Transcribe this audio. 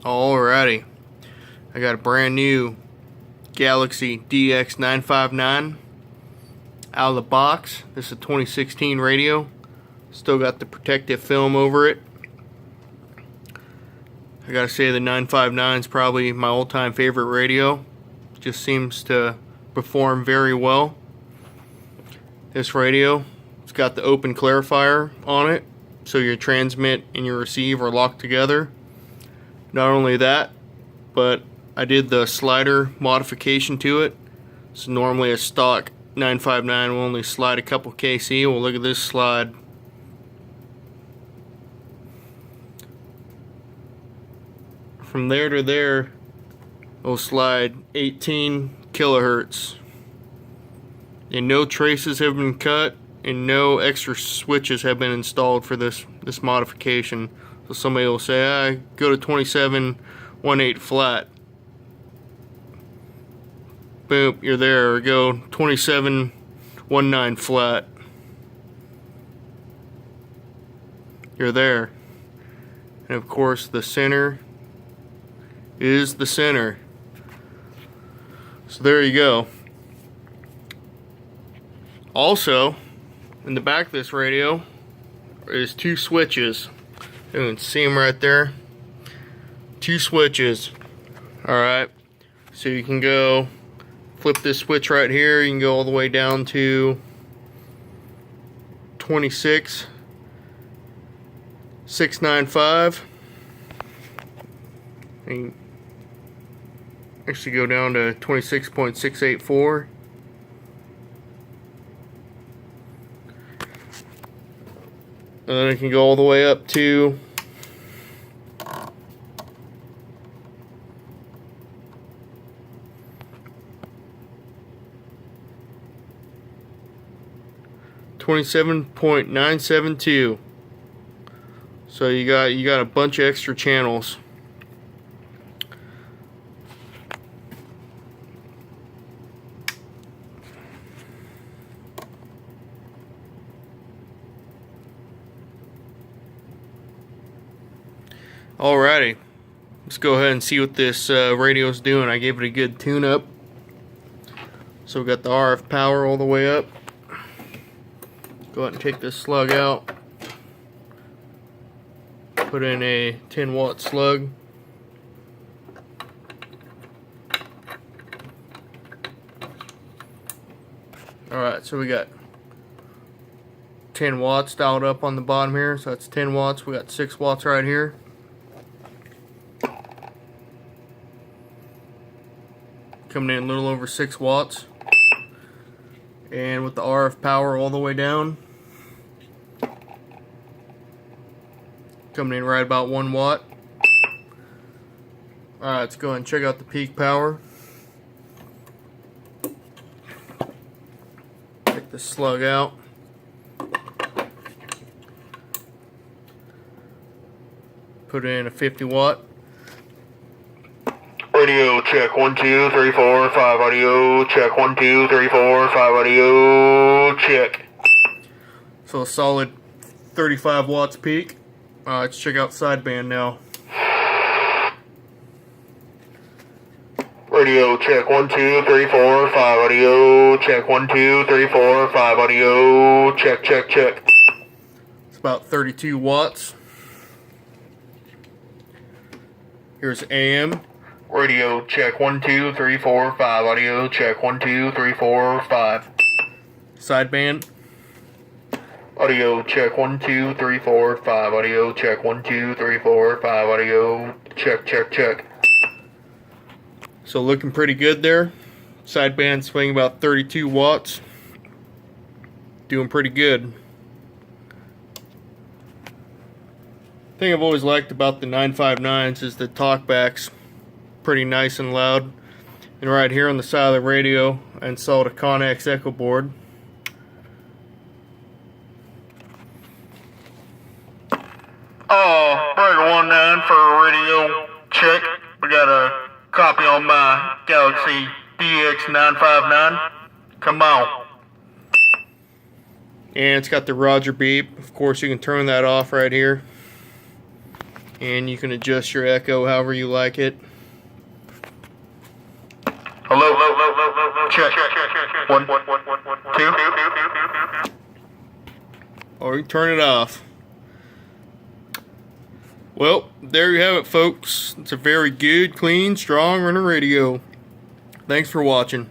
Alrighty, I got a brand new Galaxy DX959 out of the box. This is a 2016 radio. Still got the protective film over it. I gotta say the 959 is probably my all-time favorite radio. Just seems to perform very well. This radio, it's got the open clarifier on it, so your transmit and your receive are locked together. Not only that, but I did the slider modification to it. So normally a stock 959 will only slide a couple kc. Well, look at this slide. From there to there, it'll slide 18 kilohertz. And no traces have been cut, and no extra switches have been installed for this modification. So somebody will say, go to 2718 flat. Boom, you're there. Or go 2719 flat. You're there. And of course the center is the center. So there you go. Also, in the back of this radio is two switches. You can see them right there. Two switches. Alright. So you can go flip this switch right here. You can go all the way down to 26695. And actually go down to 26.684. And then it can go all the way up to 27.972. So you got a bunch of extra channels. Alrighty, let's go ahead and see what this radio's doing. I gave it a good tune-up. So we got the RF power all the way up. Go ahead and take this slug out. Put in a 10-watt slug. Alright, so we got 10 watts dialed up on the bottom here. So that's 10 watts. We got 6 watts right here. Coming in a little over 6 watts. And with the RF power all the way down, coming in right about 1 watt. Alright, let's go ahead and check out the peak power. Take the slug out. Put in a 50 watt. Radio check 1 2 3 4 5 audio check 1 2 3 4 5 audio check. So a solid 35 watts peak. Let's check out sideband now. Radio check 1 2 3 4 5 audio check 1 2 3 4 5 audio check check check. It's about 32 watts. Here's AM. Radio check 1 2 3 4 5 audio check 1 2 3 4 5. Sideband. Audio check 1 2 3 4 5 audio check 1 2 3 4 5 audio check check check. So looking pretty good there. Sideband swing about 32 watts. Doing pretty good. Thing I've always liked about the 959s is the talkback's pretty nice and loud. And right here on the side of the radio, I installed a Connex Echo board. Breaker 19 for radio check. We got a copy on my Galaxy DX959. Come on. And it's got the Roger beep. Of course, you can turn that off right here. And you can adjust your echo however you like it. Hello, check. 1, 2. Or you turn it off. Well, there you have it, folks. It's a very good, clean, strong running radio. Thanks for watching.